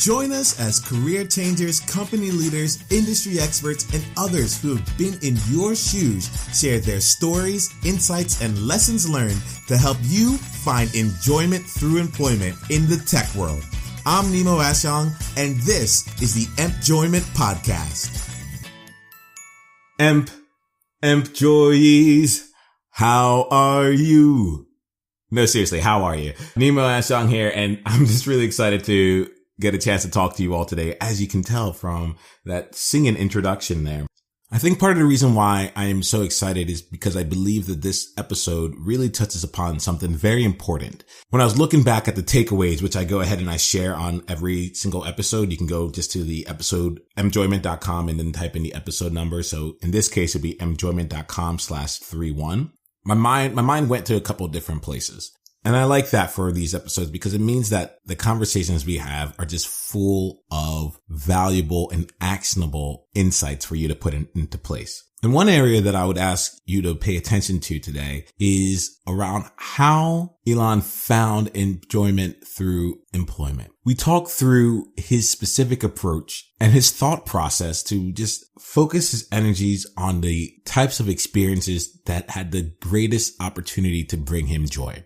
Join us as career changers, company leaders, industry experts, and others who have been in your shoes share their stories, insights, and lessons learned to help you find enjoyment through employment in the tech world. I'm Nemo Ashong, and this is the Empjoyment Podcast. Empjoyees, how are you? No, seriously, how are you? Nemo Ashong here, and I'm just really excited to get a chance to talk to you all today, as you can tell from that singing introduction there. I think part of the reason why I am so excited is because I believe that this episode really touches upon something very important. When I was looking back at the takeaways, which I go ahead and I share on every single episode, you can go just to the episode empjoyment.com and then type in the episode number. So in this case, it'd be empjoyment.com/31. My mind went to a couple of different places. And I like that for these episodes because it means that the conversations we have are just full of valuable and actionable insights for you to put into place. And one area that I would ask you to pay attention to today is around how Elan found enjoyment through employment. We talk through his specific approach and his thought process to just focus his energies on the types of experiences that had the greatest opportunity to bring him joy.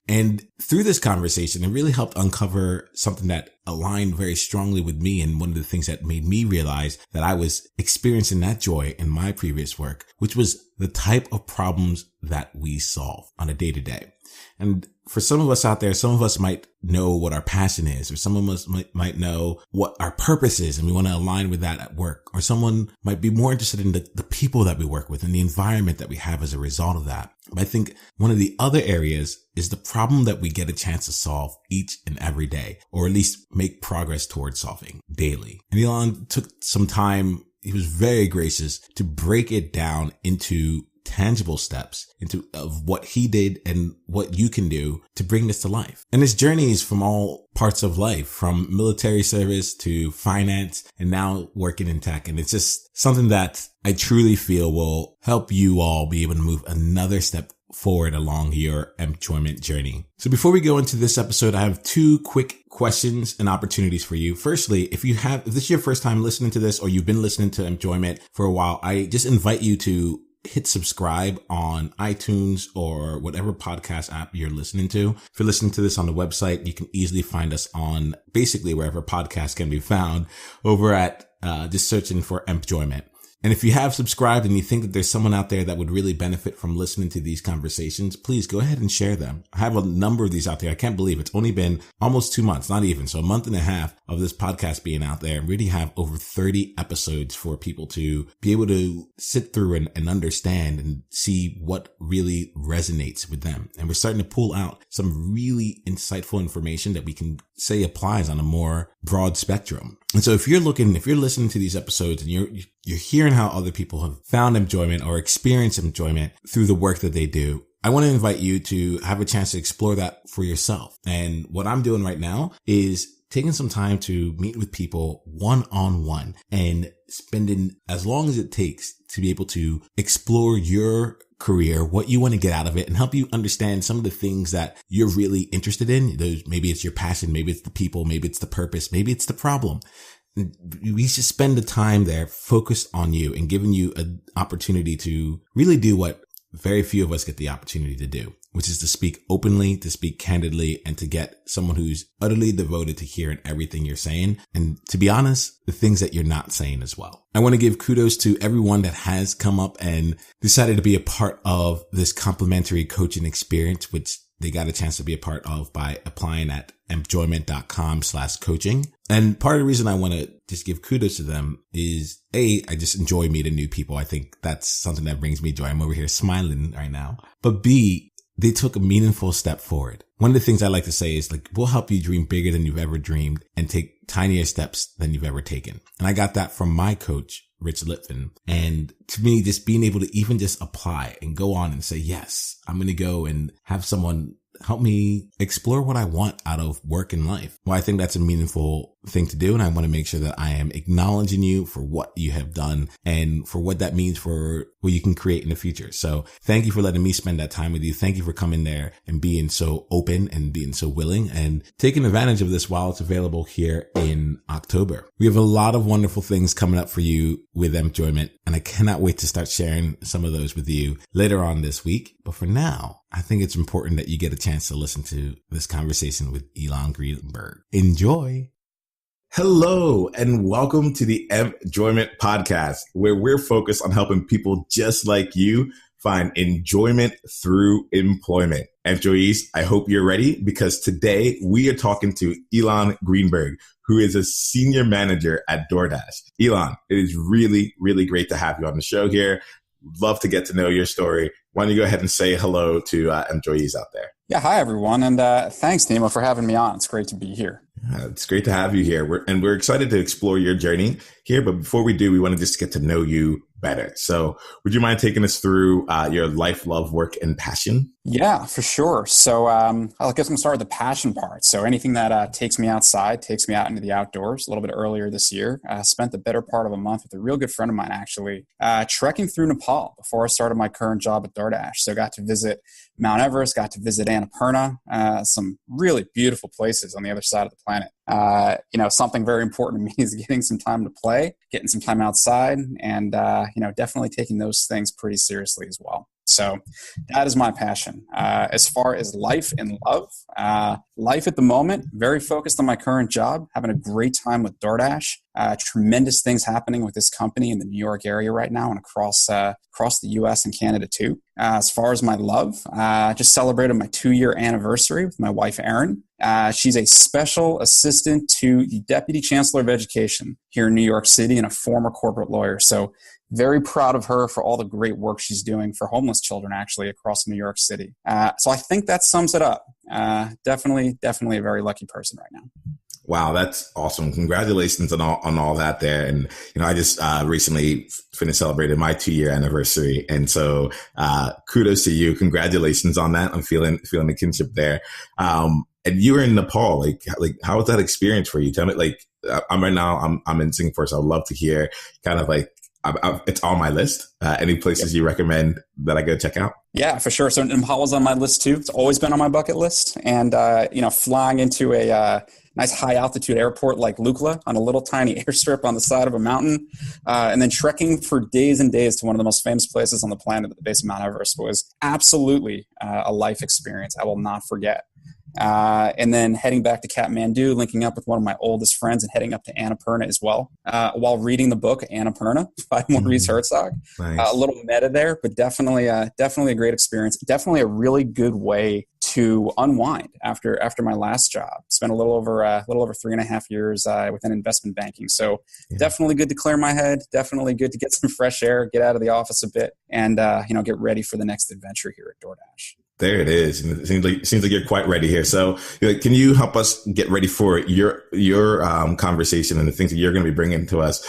And through this conversation, it really helped uncover something that aligned very strongly with me. And one of the things that made me realize that I was experiencing that joy in my previous work, which was the type of problems that we solve on a day to day. And for some of us out there, some of us might know what our passion is, or some of us might know what our purpose is, and we want to align with that at work. Or someone might be more interested in the people that we work with and the environment that we have as a result of that. But I think one of the other areas is the problem that we get a chance to solve each and every day, or at least make progress towards solving daily. And Elan took some time. He was very gracious to break it down into tangible steps of what he did and what you can do to bring this to life. And his journey is from all parts of life, from military service to finance and now working in tech. And it's just something that I truly feel will help you all be able to move another step forward along your employment journey. So before we go into this episode, I have two quick questions and opportunities for you. Firstly, if this is your first time listening to this, or you've been listening to employment for a while, I just invite you to hit subscribe on iTunes or whatever podcast app you're listening to. If you're listening to this on the website, you can easily find us on basically wherever podcasts can be found over at just searching for Empjoyment. And if you have subscribed and you think that there's someone out there that would really benefit from listening to these conversations, please go ahead and share them. I have a number of these out there. I can't believe it's only been almost 2 months, not even. So a month and a half of this podcast being out there, and really have over 30 episodes for people to be able to sit through and understand and see what really resonates with them. And we're starting to pull out some really insightful information that we can say applies on a more broad spectrum. And so if you're listening to these episodes and you're hearing how other people have found enjoyment or experienced enjoyment through the work that they do, I want to invite you to have a chance to explore that for yourself. And what I'm doing right now is taking some time to meet with people one-on-one and spending as long as it takes to be able to explore your career, what you want to get out of it, and help you understand some of the things that you're really interested in. Maybe it's your passion, maybe it's the people, maybe it's the purpose, maybe it's the problem. We should spend the time there focused on you and giving you an opportunity to really do what very few of us get the opportunity to do, which is to speak openly, to speak candidly, and to get someone who's utterly devoted to hearing everything you're saying. And to be honest, the things that you're not saying as well. I want to give kudos to everyone that has come up and decided to be a part of this complimentary coaching experience, which they got a chance to be a part of by applying at empjoyment.com/coaching. And part of the reason I want to just give kudos to them is A, I just enjoy meeting new people. I think that's something that brings me joy. I'm over here smiling right now. But B, they took a meaningful step forward. One of the things I like to say is we'll help you dream bigger than you've ever dreamed and take tinier steps than you've ever taken. And I got that from my coach, Rich Litvin. And to me, just being able to even just apply and go on and say, yes, I'm going to go and have someone help me explore what I want out of work and life. Well, I think that's a meaningful thing to do. And I want to make sure that I am acknowledging you for what you have done and for what that means for what you can create in the future. So thank you for letting me spend that time with you. Thank you for coming there and being so open and being so willing and taking advantage of this while it's available here in October. We have a lot of wonderful things coming up for you with Enjoyment, and I cannot wait to start sharing some of those with you later on this week. But for now, I think it's important that you get a chance to listen to this conversation with Elan Greenberg. Enjoy. Hello and welcome to the Enjoyment Podcast, where we're focused on helping people just like you find enjoyment through employment. Employees, I hope you're ready because today we are talking to Elan Greenberg, who is a senior manager at DoorDash. Elan, it is really, really great to have you on the show here. Love to get to know your story. Why don't you go ahead and say hello to employees out there? Yeah, hi everyone, and thanks, Nemo, for having me on. It's great to be here. It's great to have you here. We're excited to explore your journey here. But before we do, we want to just get to know you better. So would you mind taking us through your life, love, work, and passion? Yeah, for sure. So I guess I'm going to start with the passion part. So anything that takes me outside, takes me out into the outdoors. A little bit earlier this year, I spent the better part of a month with a real good friend of mine, actually, trekking through Nepal before I started my current job at DoorDash. So I got to visit Mount Everest, got to visit Annapurna, some really beautiful places on the other side of the planet. Something very important to me is getting some time to play, getting some time outside, and, definitely taking those things pretty seriously as well. So that is my passion. As far as life and love, life at the moment, very focused on my current job, having a great time with DoorDash. Tremendous things happening with this company in the New York area right now and across the U.S. and Canada too. As far as my love, just celebrated my 2-year anniversary with my wife, Erin. She's a special assistant to the Deputy Chancellor of Education here in New York City and a former corporate lawyer. So very proud of her for all the great work she's doing for homeless children, actually, across New York City. So I think that sums it up. Definitely a very lucky person right now. Wow, that's awesome. Congratulations on all that there. And, I just recently finished celebrating my 2-year anniversary. And so kudos to you. Congratulations on that. I'm feeling the kinship there. And you were in Nepal. Like how was that experience for you? Tell me, I'm right now, I'm in Singapore, so I'd love to hear kind of it's on my list. Any places you recommend that I go check out? Yeah, for sure. So Nepal was on my list too. It's always been on my bucket list. And, flying into a nice high altitude airport like Lukla on a little tiny airstrip on the side of a mountain, and then trekking for days and days to one of the most famous places on the planet at the base of Mount Everest was absolutely a life experience I will not forget. And then heading back to Kathmandu, linking up with one of my oldest friends and heading up to Annapurna as well, while reading the book Annapurna by Maurice Herzog. Nice. A little meta there, but definitely a great experience. Definitely a really good way to unwind after my last job. Spent a little over 3.5 years within investment banking. So definitely good to clear my head. Definitely good to get some fresh air, get out of the office a bit, and get ready for the next adventure here at DoorDash. There it is. And it seems like you're quite ready here. So can you help us get ready for your conversation and the things that you're going to be bringing to us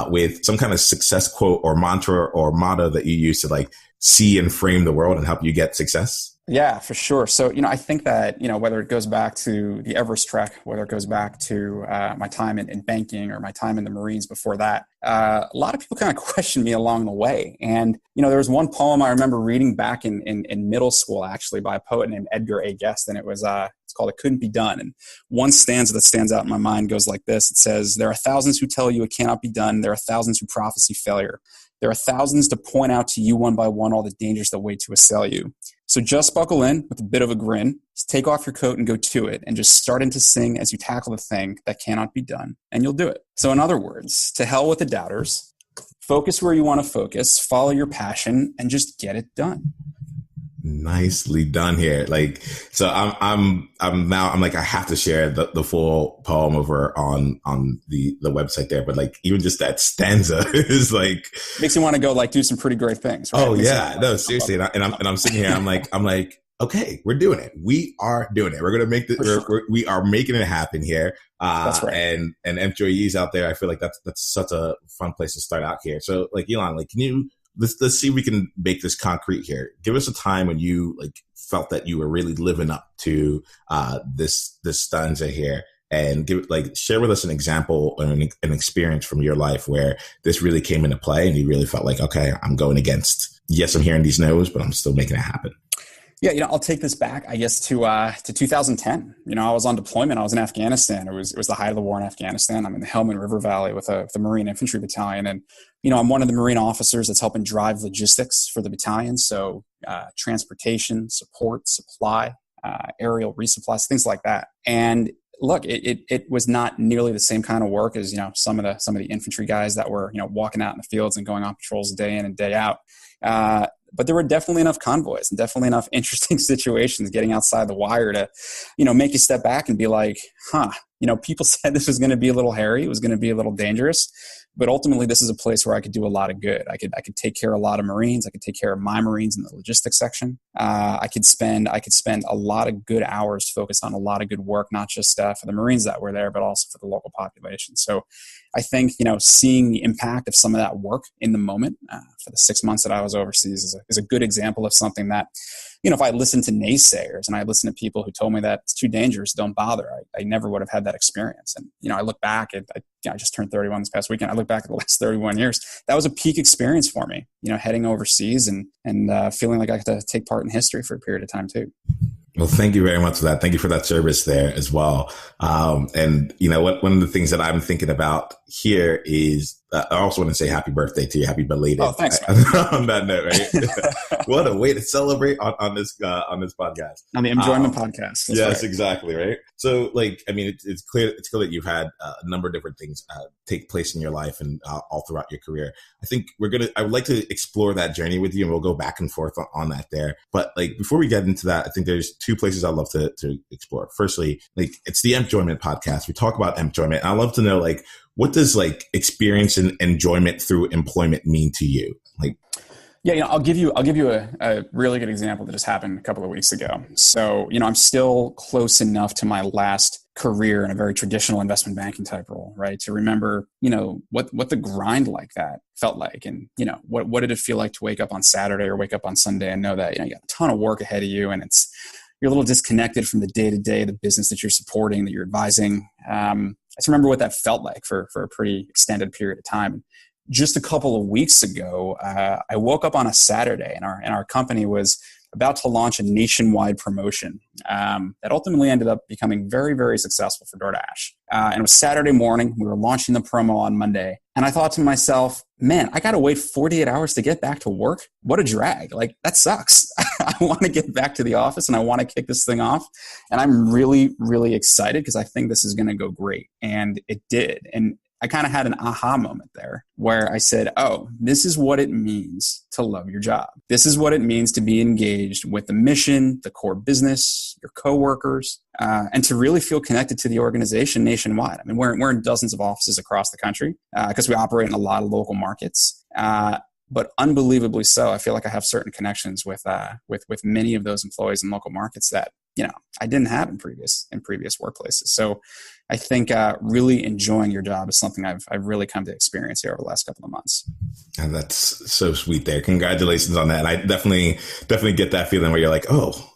with some kind of success quote or mantra or motto that you use to see and frame the world and help you get success? Yeah, for sure. So, I think that, whether it goes back to the Everest trek, whether it goes back to my time in banking or my time in the Marines before that, a lot of people kind of question me along the way. And, there was one poem I remember reading back in middle school, actually, by a poet named Edgar A. Guest, and it's called It Couldn't Be Done. And one stanza that stands out in my mind goes like this. It says, "There are thousands who tell you it cannot be done. There are thousands who prophesy failure. There are thousands to point out to you one by one all the dangers that wait to assail you. So just buckle in with a bit of a grin, just take off your coat and go to it, and just start in to sing as you tackle the thing that cannot be done, and you'll do it." So in other words, to hell with the doubters, focus where you want to focus, follow your passion, and just get it done. Nicely done here. So I'm I have to share the full poem over on the website there. But even just that stanza is makes you want to go do some pretty great things. Right? Oh yeah, no, seriously. And I'm sitting here. I'm like, okay, we're doing it. We are doing it. We're going to make we are making it happen here. That's right. And employees out there, I feel like that's such a fun place to start out here. So Elan, can you, let's see if we can make this concrete here. Give us a time when you felt that you were really living up to this stanza here and share with us an example or an experience from your life where this really came into play and you really felt like, okay, I'm going against, yes, I'm hearing these no's, but I'm still making it happen. Yeah, I'll take this back, I guess, to 2010. I was on deployment. I was in Afghanistan. It was the height of the war in Afghanistan. I'm in the Helmand River Valley with the Marine Infantry Battalion. And, I'm one of the Marine officers that's helping drive logistics for the battalion. So transportation, support, supply, aerial resupplies, things like that. And look, it was not nearly the same kind of work as, some of the infantry guys that were, walking out in the fields and going on patrols day in and day out. But there were definitely enough convoys and definitely enough interesting situations getting outside the wire to, make you step back and be like, people said this was going to be a little hairy. It was going to be a little dangerous. But ultimately, this is a place where I could do a lot of good. I could take care of a lot of Marines. I could take care of my Marines in the logistics section. I could spend a lot of good hours focused on a lot of good work, not just for the Marines that were there, but also for the local population. So I think, seeing the impact of some of that work in the moment for the 6 months that I was overseas is a good example of something that, if I listened to naysayers and I listened to people who told me that it's too dangerous, don't bother, I never would have had that experience. And, I look back at, I just turned 31 this past weekend. I look back at the last 31 years. That was a peak experience for me, heading overseas and feeling like I got to take part in history for a period of time too. Well, thank you very much for that. Thank you for that service there as well. And one of the things that I'm thinking about here is I also want to say happy birthday to you. Happy belated. Oh, thanks. On that note, right? What a way to celebrate on this podcast. On the Enjoyment podcast. That's yes, right. Exactly. Right. So it's clear that you've had a number of different things take place in your life and all throughout your career. I think I would like to explore that journey with you and we'll go back and forth on that there. But before we get into that, I think there's two places I'd love to explore. Firstly, it's the Enjoyment podcast. We talk about enjoyment. I'd love to know, what does experience and enjoyment through employment mean to you? Yeah, I'll give you a really good example that just happened a couple of weeks ago. So, I'm still close enough to my last career in a very traditional investment banking type role, right? To remember, what the grind like that felt like. And, what did it feel like to wake up on Saturday or wake up on Sunday and know that, you got a ton of work ahead of you and you're a little disconnected from the day-to-day, the business that you're supporting, that you're advising. I just remember what that felt like for a pretty extended period of time. Just a couple of weeks ago, I woke up on a Saturday and our company was about to launch a nationwide promotion that ultimately ended up becoming very, very successful for DoorDash. And it was Saturday morning. We were launching the promo on Monday. And I thought to myself, man, I got to wait 48 hours to get back to work. What a drag. That sucks. I want to get back to the office and I want to kick this thing off. And I'm really, really excited because I think this is going to go great. And it did. And I kind of had an aha moment there where I said, oh, this is what it means to love your job. This is what it means to be engaged with the mission, the core business, your coworkers, and to really feel connected to the organization nationwide. I mean, we're in dozens of offices across the country because we operate in a lot of local markets. But unbelievably so, I feel like I have certain connections with many of those employees in local markets that I didn't have in previous workplaces. So I think really enjoying your job is something I've really come to experience here over the last couple of months. And that's so sweet there. Congratulations on that. I definitely get that feeling where you're like, oh,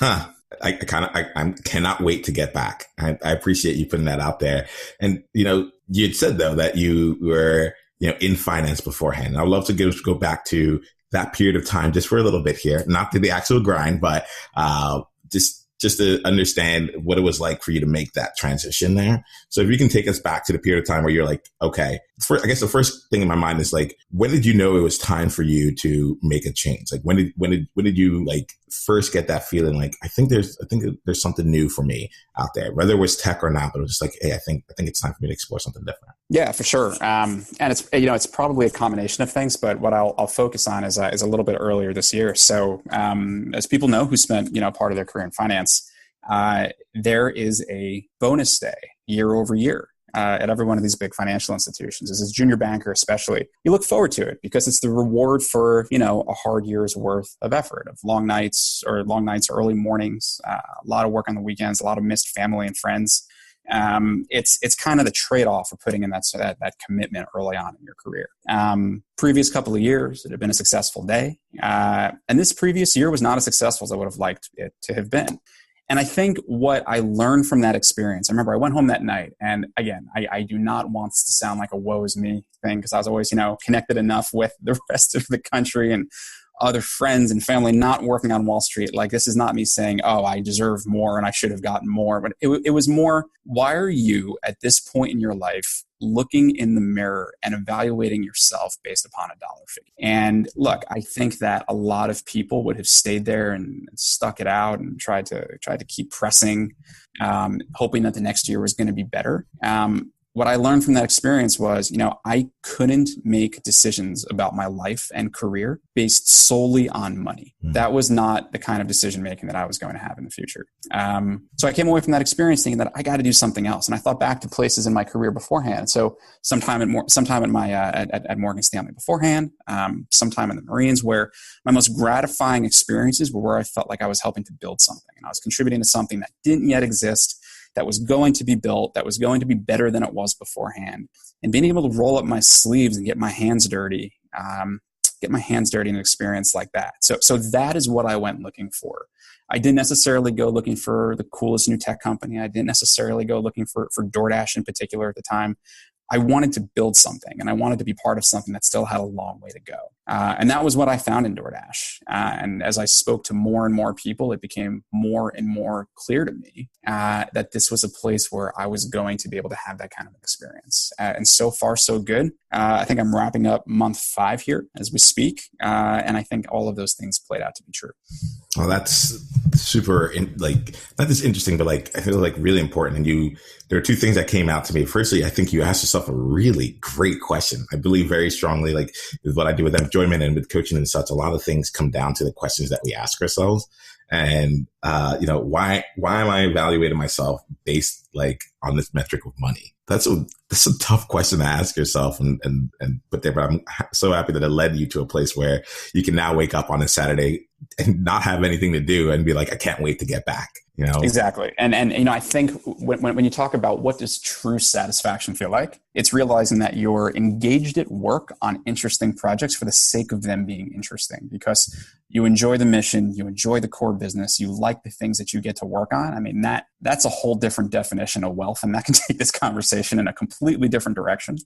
I cannot wait to get back. I appreciate you putting that out there. And, you had said though that you were, in finance beforehand. I'd love to go back to that period of time just for a little bit here, not to the actual grind, but just to understand what it was like for you to make that transition there. So if you can take us back to the period of time where you're like, okay, I guess the first thing in my mind is when did you know it was time for you to make a change? When did you first get that feeling I think there's something new for me out there, whether it was tech or not, but it was just hey, I think it's time for me to explore something different. Yeah, for sure. And it's, it's probably a combination of things, but what I'll focus on is a little bit earlier this year. So as people know who spent, part of their career in finance, there is a bonus day year over year at every one of these big financial institutions. As a junior banker especially, you look forward to it because it's the reward for, a hard year's worth of effort, of long nights, early mornings, a lot of work on the weekends, a lot of missed family and friends. It's kind of the trade-off for putting in that commitment early on in your career. Previous couple of years, it had been a successful day. And this previous year was not as successful as I would have liked it to have been. And I think what I learned from that experience, I remember I went home that night, and again, I do not want this to sound like a woe is me thing, because I was always, connected enough with the rest of the country and other friends and family not working on Wall Street. Like, this is not me saying, oh, I deserve more and I should have gotten more. But it was more, why are you at this point in your life looking in the mirror and evaluating yourself based upon a dollar figure? And look, I think that a lot of people would have stayed there and stuck it out and tried to keep pressing, hoping that the next year was going to be better. What I learned from that experience was, I couldn't make decisions about my life and career based solely on money. That was not the kind of decision making that I was going to have in the future. So I came away from that experience thinking that I got to do something else. And I thought back to places in my career beforehand. So sometime at Morgan Stanley beforehand, sometime in the Marines, where my most gratifying experiences were where I felt like I was helping to build something, and I was contributing to something that didn't yet exist, that was going to be built, that was going to be better than it was beforehand. And being able to roll up my sleeves and get my hands dirty in an experience like that. So that is what I went looking for. I didn't necessarily go looking for the coolest new tech company. I didn't necessarily go looking for DoorDash in particular at the time. I wanted to build something, and I wanted to be part of something that still had a long way to go. And that was what I found in DoorDash. And as I spoke to more and more people, it became more and more clear to me that this was a place where I was going to be able to have that kind of experience. And so far, so good. I think I'm wrapping up month 5 here as we speak. And I think all of those things played out to be true. Well, that's super, not just interesting, but I feel really important. And there are 2 things that came out to me. Firstly, I think you asked yourself a really great question. I believe very strongly, with what I do with enjoyment and with coaching and such, a lot of things come down to the questions that we ask ourselves. And, why am I evaluating myself based on this metric of money? That's a tough question to ask yourself and put there. But I'm so happy that it led you to a place where you can now wake up on a Saturday and not have anything to do and be like, I can't wait to get back. Exactly. And I think when you talk about what does true satisfaction feel like, it's realizing that you're engaged at work on interesting projects for the sake of them being interesting, because you enjoy the mission, you enjoy the core business, you like the things that you get to work on. I mean, that's a whole different definition of wealth, and that can take this conversation in a completely different direction.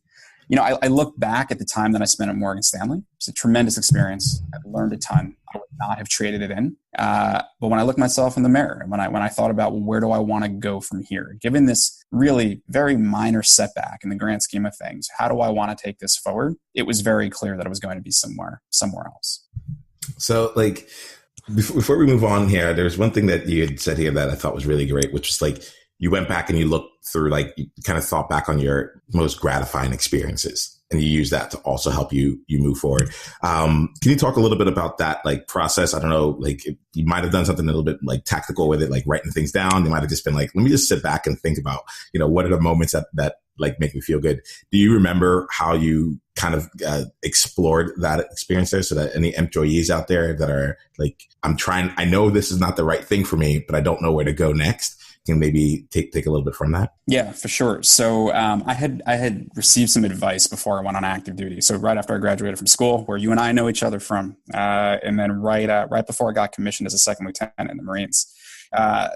I look back at the time that I spent at Morgan Stanley. It's a tremendous experience. I learned a ton. I would not have traded it in. But when I looked myself in the mirror, and when I thought about, well, where do I want to go from here? Given this really very minor setback in the grand scheme of things, how do I want to take this forward? It was very clear that it was going to be somewhere else. So before we move on here, there's one thing that you had said here that I thought was really great, which was you went back and you looked through, you kind of thought back on your most gratifying experiences, and you use that to also help you move forward. Can you talk a little bit about that process? I don't know, you might have done something a little bit tactical with it, writing things down. You might have just been let me just sit back and think about, what are the moments that make me feel good. Do you remember how you kind of explored that experience there, so that any employees out there that are I know this is not the right thing for me, but I don't know where to go next, can maybe take a little bit from that? Yeah, for sure. So I had received some advice before I went on active duty. So right after I graduated from school, where you and I know each other from, and then right before I got commissioned as a second lieutenant in the Marines,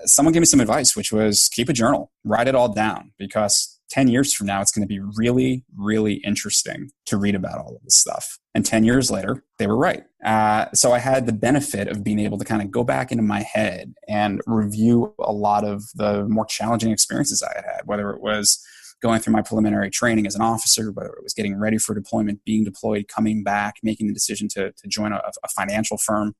someone gave me some advice, which was keep a journal, write it all down, because 10 years from now, it's going to be really, really interesting to read about all of this stuff. And 10 years later, they were right. So I had the benefit of being able to kind of go back into my head and review a lot of the more challenging experiences I had, whether it was going through my preliminary training as an officer, whether it was getting ready for deployment, being deployed, coming back, making the decision to join a financial firm.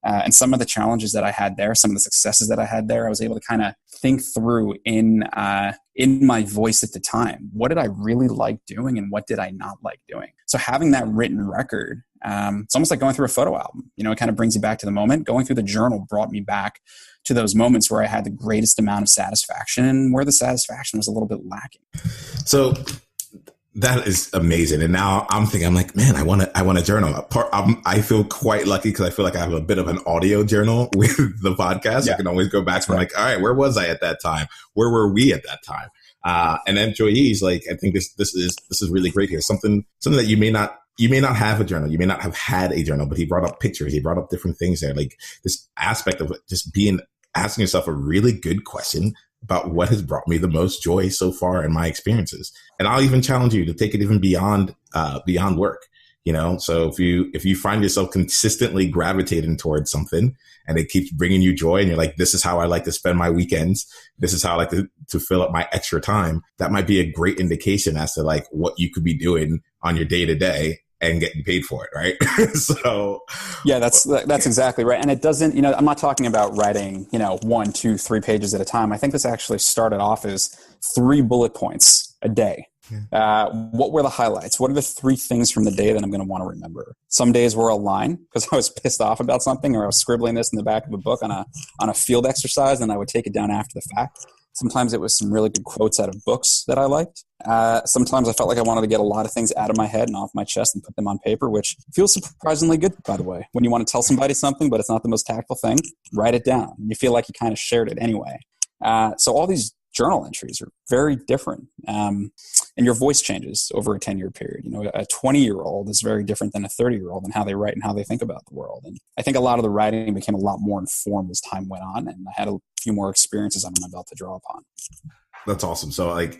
And some of the challenges that I had there, some of the successes that I had there, I was able to kind of think through in my voice at the time. What did I really like doing, and what did I not like doing? So having that written record, it's almost like going through a photo album. It kind of brings you back to the moment. Going through the journal brought me back to those moments where I had the greatest amount of satisfaction, and where the satisfaction was a little bit lacking. So that is amazing. And now I'm thinking, man, I want a journal. I feel quite lucky because I feel like I have a bit of an audio journal with the podcast. Yeah. I can always go back and all right, where was I at that time? Where were we at that time? And employees, I think this is really great here. Something that you may not have a journal. You may not have had a journal, but he brought up pictures. He brought up different things there. This aspect of just being asking yourself a really good question about what has brought me the most joy so far in my experiences. And I'll even challenge you to take it even beyond work. So if you find yourself consistently gravitating towards something and it keeps bringing you joy and you're like, this is how I like to spend my weekends, this is how I like to fill up my extra time, that might be a great indication as to like what you could be doing on your day to day and getting paid for it, right? So yeah, that's exactly right. And it doesn't, I'm not talking about writing, 1, 2, 3 pages at a time. I think this actually started off as 3 bullet points a day. Yeah. What were the highlights? What are the 3 things from the day that I'm going to want to remember? Some days were a line because I was pissed off about something, or I was scribbling this in the back of a book on a field exercise, and I would take it down after the fact. Sometimes it was some really good quotes out of books that I liked. Sometimes I felt like I wanted to get a lot of things out of my head and off my chest and put them on paper, which feels surprisingly good, by the way. When you want to tell somebody something, but it's not the most tactful thing, write it down. You feel like you kind of shared it anyway. So all these journal entries are very different. And your voice changes over a 10-year period. A 20-year-old is very different than a 30-year-old in how they write and how they think about the world. And I think a lot of the writing became a lot more informed as time went on, and I had a few more experiences under my belt to draw upon. That's awesome. So I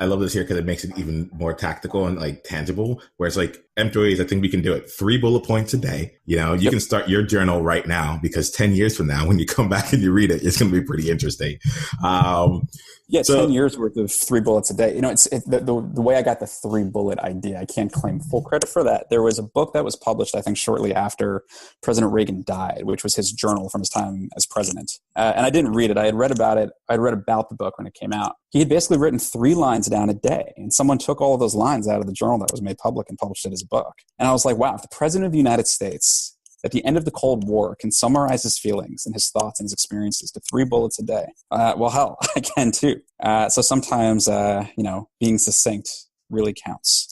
love this here because it makes it even more tactical and like tangible. Whereas like employees, I think we can do it 3 bullet points a day. You can start your journal right now, because 10 years from now, when you come back and you read it, it's going to be pretty interesting. 10 years worth of 3 bullets a day. The way I got the 3 bullet idea, I can't claim full credit for that. There was a book that was published, I think, shortly after President Reagan died, which was his journal from his time as president. And I didn't read it. I had read about it. I'd read about the book when it came out. He had basically written 3 lines down a day, and someone took all of those lines out of the journal that was made public and published it as a book. And I was like, wow, if the president of the United States at the end of the Cold War can summarize his feelings and his thoughts and his experiences to 3 bullets a day, well, hell, I can too. So sometimes, being succinct really counts.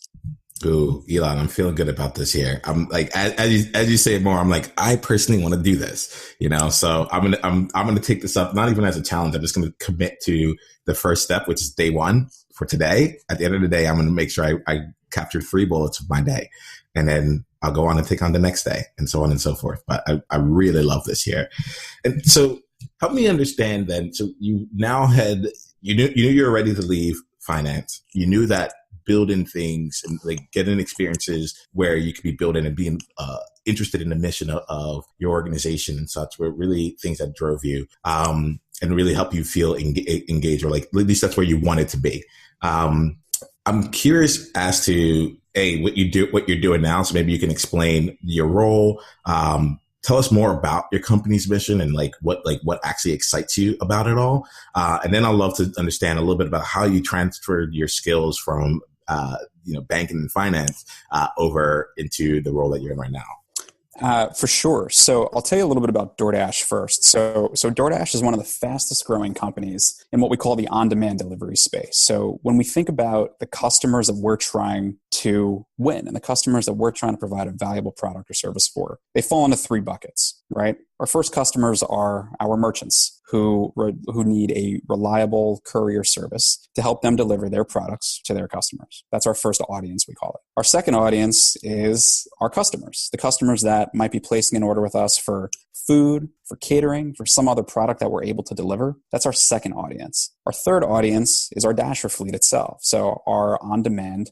Ooh, Elan, I'm feeling good about this here. I'm like, as you say more, I'm like, I personally want to do this, so I'm going to take this up, not even as a challenge. I'm just going to commit to the first step, which is day 1 for today. At the end of the day, I'm going to make sure I captured 3 bullets of my day, and then I'll go on and take on the next day, and so on and so forth. But I really love this here. And so help me understand then. So you now you knew you were ready to leave finance. You knew that building things and like getting experiences where you could be building and being interested in the mission of your organization and such were really things that drove you and really help you feel engaged, or like at least that's where you wanted to be. I'm curious as to what you're doing now. So maybe you can explain your role. Tell us more about your company's mission and what actually excites you about it all. And then I'd love to understand a little bit about how you transferred your skills from banking and finance over into the role that you're in right now. For sure. So I'll tell you a little bit about DoorDash first. So DoorDash is one of the fastest growing companies in what we call the on-demand delivery space. So when we think about the customers that we're trying to win and the customers that we're trying to provide a valuable product or service for, they fall into 3 buckets, right? Our first customers are our merchants who need a reliable courier service to help them deliver their products to their customers. That's our first audience, we call it. Our second audience is our customers, the customers that might be placing an order with us for food, for catering, for some other product that we're able to deliver. That's our second audience. Our third audience is our Dasher fleet itself, so our on-demand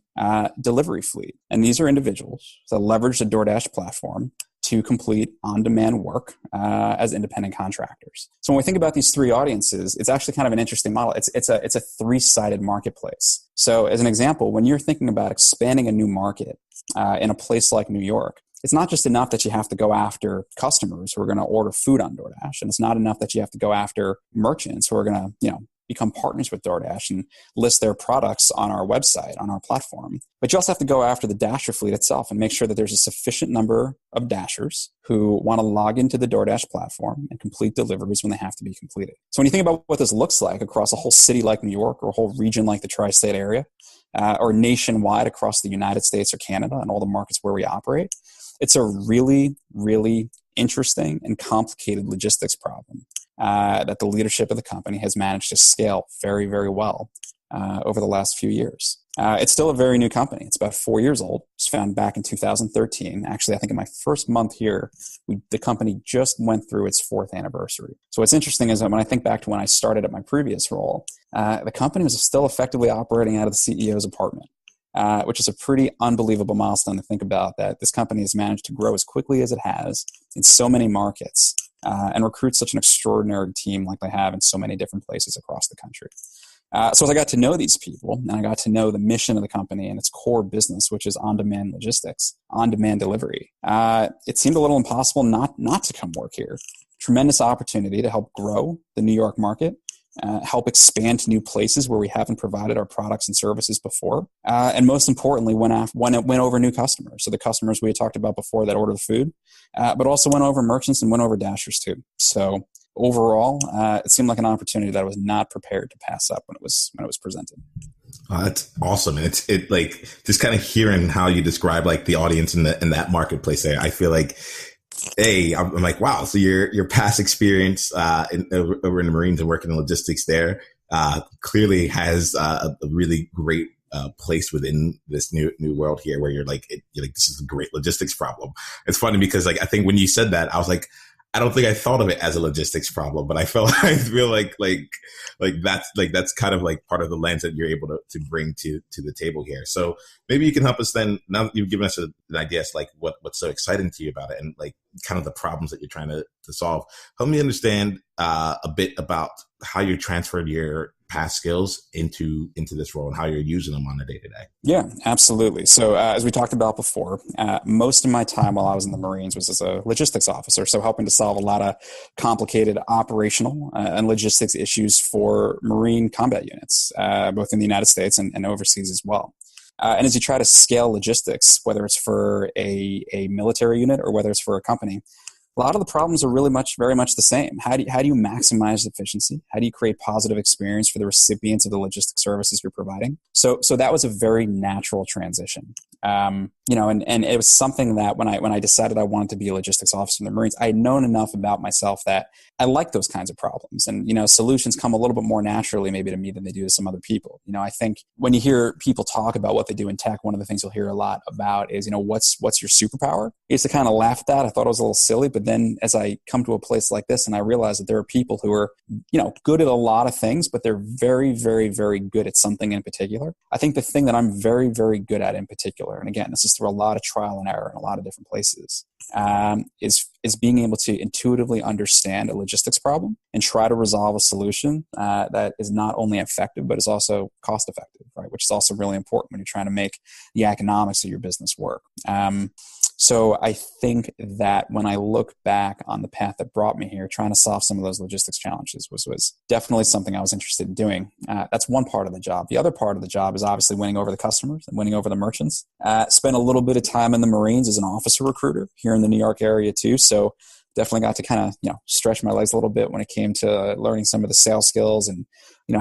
delivery fleet. And these are individuals that leverage the DoorDash platform to complete on-demand work as independent contractors. So when we think about these 3 audiences, it's actually kind of an interesting model. It's a 3-sided marketplace. So as an example, when you're thinking about expanding a new market in a place like New York, it's not just enough that you have to go after customers who are going to order food on DoorDash, and it's not enough that you have to go after merchants who are going to, become partners with DoorDash and list their products on our website, on our platform. But you also have to go after the Dasher fleet itself and make sure that there's a sufficient number of Dashers who want to log into the DoorDash platform and complete deliveries when they have to be completed. So when you think about what this looks like across a whole city like New York, or a whole region like the tri-state area, or nationwide across the United States or Canada and all the markets where we operate, it's a really, really interesting and complicated logistics problem that the leadership of the company has managed to scale very, very well over the last few years. It's still a very new company. It's about 4 years old. It was founded back in 2013. Actually, I think in my first month here, the company just went through its 4th anniversary. So what's interesting is that when I think back to when I started at my previous role, the company was still effectively operating out of the CEO's apartment. Which is a pretty unbelievable milestone to think about, that this company has managed to grow as quickly as it has in so many markets and recruit such an extraordinary team like they have in so many different places across the country. So as I got to know these people and I got to know the mission of the company and its core business, which is on-demand logistics, on-demand delivery, it seemed a little impossible not to come work here. Tremendous opportunity to help grow the New York market, help expand to new places where we haven't provided our products and services before. And most importantly, went over new customers. So the customers we had talked about before that order the food, but also went over merchants and went over dashers too. So overall, it seemed like an opportunity that I was not prepared to pass up when it was presented. That's awesome. And it like just kind of hearing how you describe like the audience in that marketplace there. I feel like, I'm like, wow. So your past experience over in the Marines and working in logistics there clearly has a really great place within this new world here, where you're like, this is a great logistics problem. It's funny because like I think when you said that, I was like, I don't think I thought of it as a logistics problem, but I feel like that's kind of like part of the lens that you're able to bring to the table here. So maybe you can help us then, now that you've given us an idea as like what's so exciting to you about it and like kind of the problems that you're trying to solve. Help me understand a bit about how you transferred your past skills into this role and how you're using them on a day-to-day. Yeah, absolutely. So as we talked about before, most of my time while I was in the Marines was as a logistics officer, so helping to solve a lot of complicated operational and logistics issues for Marine combat units, both in the United States and overseas as well. And as you try to scale logistics, whether it's for a military unit or whether it's for a company, a lot of the problems are really very much the same. How do you maximize efficiency? How do you create positive experience for the recipients of the logistic services you're providing? So that was a very natural transition. And it was something that when I decided I wanted to be a logistics officer in the Marines, I had known enough about myself that I like those kinds of problems. And, solutions come a little bit more naturally maybe to me than they do to some other people. I think when you hear people talk about what they do in tech, one of the things you'll hear a lot about is, what's your superpower? I used to kind of laugh at that. I thought it was a little silly, but then as I come to a place like this and I realize that there are people who are, good at a lot of things, but they're very, very, very good at something in particular. I think the thing that I'm very, very good at in particular, and again, this is through a lot of trial and error in a lot of different places, is being able to intuitively understand a logistics problem and try to resolve a solution that is not only effective, but is also cost effective, right? Which is also really important when you're trying to make the economics of your business work. So I think that when I look back on the path that brought me here, trying to solve some of those logistics challenges was definitely something I was interested in doing. That's one part of the job. The other part of the job is obviously winning over the customers and winning over the merchants. Spent a little bit of time in the Marines as an officer recruiter here in the New York area too. So definitely got to kind of, stretch my legs a little bit when it came to learning some of the sales skills and,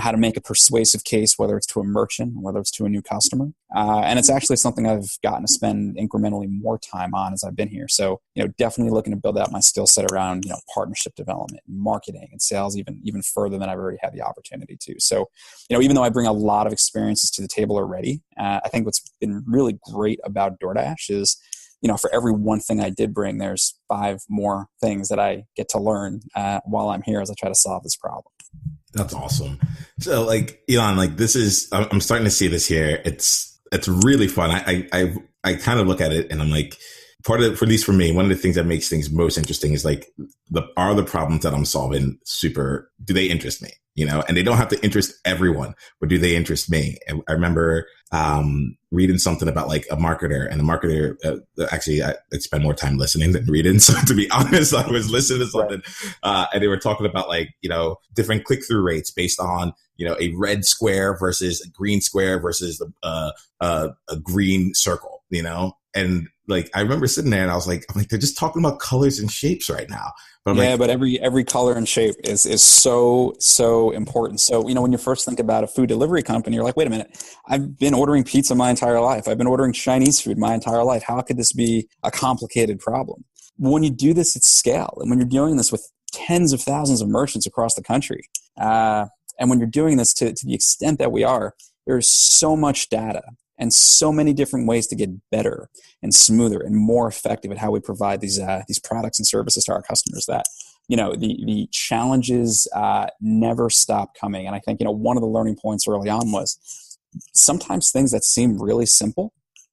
how to make a persuasive case, whether it's to a merchant or whether it's to a new customer. And it's actually something I've gotten to spend incrementally more time on as I've been here. So, definitely looking to build out my skill set around, partnership development, marketing, and sales even further than I've already had the opportunity to. So, even though I bring a lot of experiences to the table already, I think what's been really great about DoorDash is, for every one thing I did bring, there's 5 more things that I get to learn while I'm here as I try to solve this problem. That's awesome. So like, Elan, like I'm starting to see this here. It's really fun. I kind of look at it and I'm like, for at least for me, one of the things that makes things most interesting is like, are the problems that I'm solving do they interest me? And they don't have to interest everyone, but do they interest me? And I remember reading something about like a marketer, and the marketer, actually I spend more time listening than reading. So to be honest, I was listening to something and they were talking about like, different click-through rates based on, a red square versus a green square versus a green circle, and like, I remember sitting there and I was like, they're just talking about colors and shapes right now. But but every color and shape is so important. So, when you first think about a food delivery company, you're like, wait a minute, I've been ordering pizza my entire life. I've been ordering Chinese food my entire life. How could this be a complicated problem? When you do this at scale, and when you're doing this with tens of thousands of merchants across the country, And when you're doing this to the extent that we are, there's so much data and so many different ways to get better and smoother and more effective at how we provide these products and services to our customers that, the challenges never stop coming. And I think, one of the learning points early on was sometimes things that seem really simple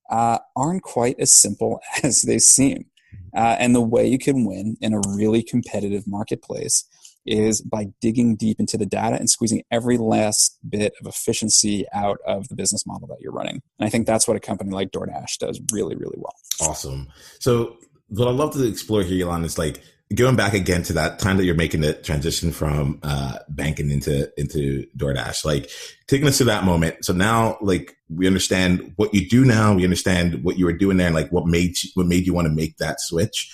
aren't quite as simple as they seem. And the way you can win in a really competitive marketplace is by digging deep into the data and squeezing every last bit of efficiency out of the business model that you're running. And I think that's what a company like DoorDash does really, really well. Awesome. So what I'd love to explore here, Elan, is like going back again to that time that you're making the transition from banking into DoorDash, like taking us to that moment. So now, like, we understand what you do now. We understand what you were doing there and like what made you want to make that switch.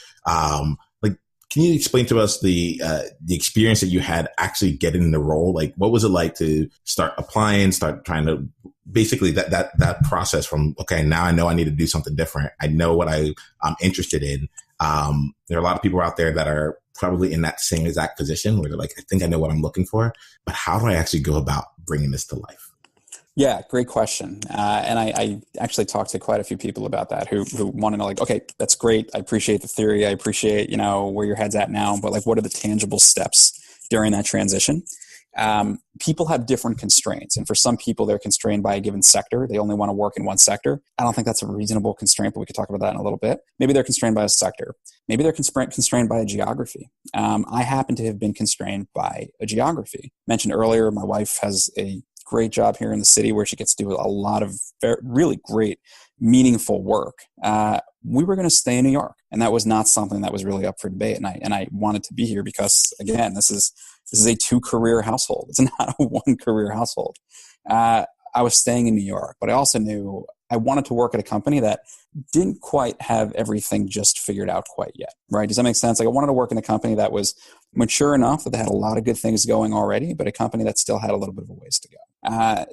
Can you explain to us the experience that you had actually getting in the role? Like, what was it like to start applying, start trying to basically that process from, okay, now I know I need to do something different. I know what I'm interested in. There are a lot of people out there that are probably in that same exact position where they're like, I think I know what I'm looking for, but how do I actually go about bringing this to life? Yeah, great question. And I actually talked to quite a few people about that who want to know, like, okay, that's great. I appreciate the theory. I appreciate, where your head's at now, but like, what are the tangible steps during that transition? People have different constraints. And for some people, they're constrained by a given sector. They only want to work in one sector. I don't think that's a reasonable constraint, but we could talk about that in a little bit. Maybe they're constrained by a sector. Maybe they're constrained by a geography. I happen to have been constrained by a geography. Mentioned earlier, my wife has a great job here in the city where she gets to do a lot of really great, meaningful work. We were going to stay in New York, and that was not something that was really up for debate. And I wanted to be here because, again, this is a 2-career household. It's not a 1-career household. I was staying in New York, but I also knew I wanted to work at a company that didn't quite have everything just figured out quite yet, right? Does that make sense? Like, I wanted to work in a company that was mature enough that they had a lot of good things going already, but a company that still had a little bit of a ways to go.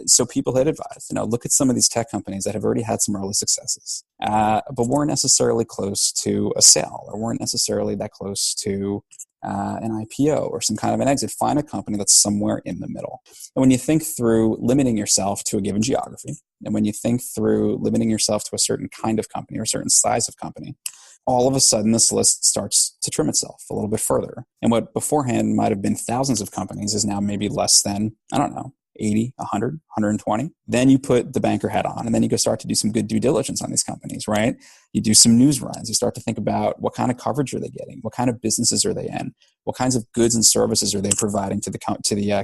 So people had advised, look at some of these tech companies that have already had some early successes, but weren't necessarily close to a sale or weren't necessarily that close to an IPO or some kind of an exit. Find a company that's somewhere in the middle. And when you think through limiting yourself to a given geography, and when you think through limiting yourself to a certain kind of company or a certain size of company, all of a sudden this list starts to trim itself a little bit further. And what beforehand might have been thousands of companies is now maybe less than, 80, 100, 120. Then you put the banker hat on, and then you go start to do some good due diligence on these companies, right? You do some news runs. You start to think about what kind of coverage are they getting? What kind of businesses are they in? What kinds of goods and services are they providing to the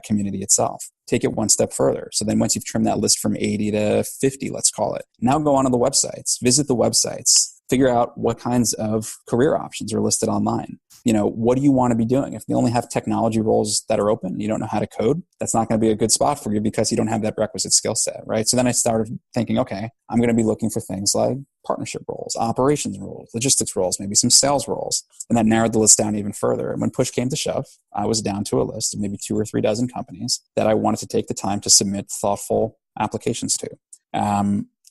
community itself? Take it one step further. So then once you've trimmed that list from 80 to 50, let's call it, now go onto the websites, visit the websites, figure out what kinds of career options are listed online. What do you want to be doing? If they only have technology roles that are open and you don't know how to code, that's not going to be a good spot for you because you don't have that requisite skill set, right? So then I started thinking, okay, I'm going to be looking for things like partnership roles, operations roles, logistics roles, maybe some sales roles. And that narrowed the list down even further. And when push came to shove, I was down to a list of maybe 2 or 3 dozen companies that I wanted to take the time to submit thoughtful applications to.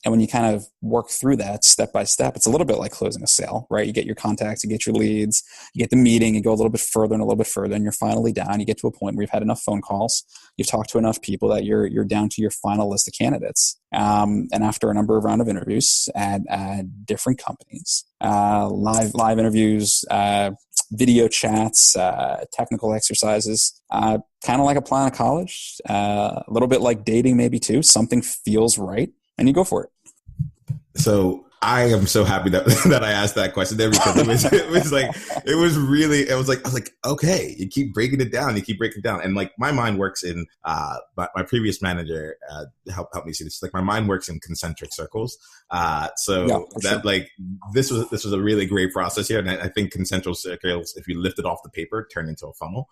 And when you kind of work through that step by step, it's a little bit like closing a sale, right? You get your contacts, you get your leads, you get the meeting, you go a little bit further and a little bit further, and you're finally down. You get to a point where you've had enough phone calls, you've talked to enough people that you're down to your final list of candidates. And after a number of round of interviews at different companies, live interviews, video chats, technical exercises, kind of like applying to college, a little bit like dating maybe too. Something feels right, and you go for it. So I am so happy that I asked that question there because I was like, okay, you keep breaking it down. And like my mind works in, my previous manager, helped me see this. Like my mind works in concentric circles. This was a really great process here. And I think concentric circles, if you lift it off the paper, turn into a funnel.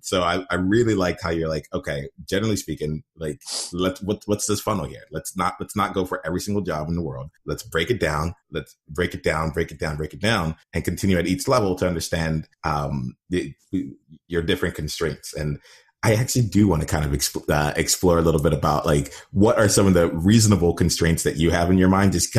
So I really liked how you're like, okay, generally speaking, like what's this funnel here? Let's not go for every single job in the world. Let's break it down. Let's break it down, and continue at each level to understand your different constraints. And I actually do want to kind of explore a little bit about like, what are some of the reasonable constraints that you have in your mind, just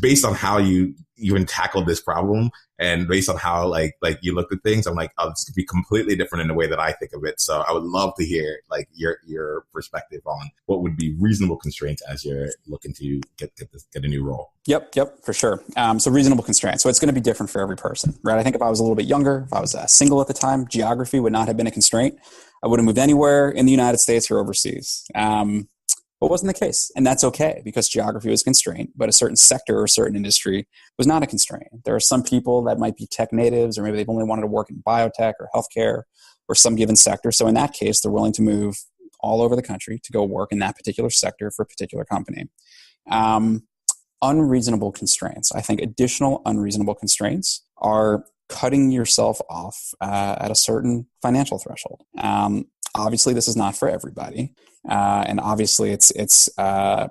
based on how you even tackled this problem and based on how like you looked at things. I'm like, oh, this could be completely different in the way that I think of it. So I would love to hear like your perspective on what would be reasonable constraints as you're looking to get a new role. Yep, for sure. So reasonable constraints. So it's going to be different for every person, right? I think if I was a little bit younger, if I was single at the time, geography would not have been a constraint. I would have moved anywhere in the United States or overseas. But wasn't the case. And that's okay, because geography was a constraint, but a certain sector or a certain industry was not a constraint. There are some people that might be tech natives, or maybe they've only wanted to work in biotech or healthcare or some given sector. So in that case, they're willing to move all over the country to go work in that particular sector for a particular company. Unreasonable constraints. I think additional unreasonable constraints are cutting yourself off at a certain financial threshold. Obviously, this is not for everybody. And obviously, it's a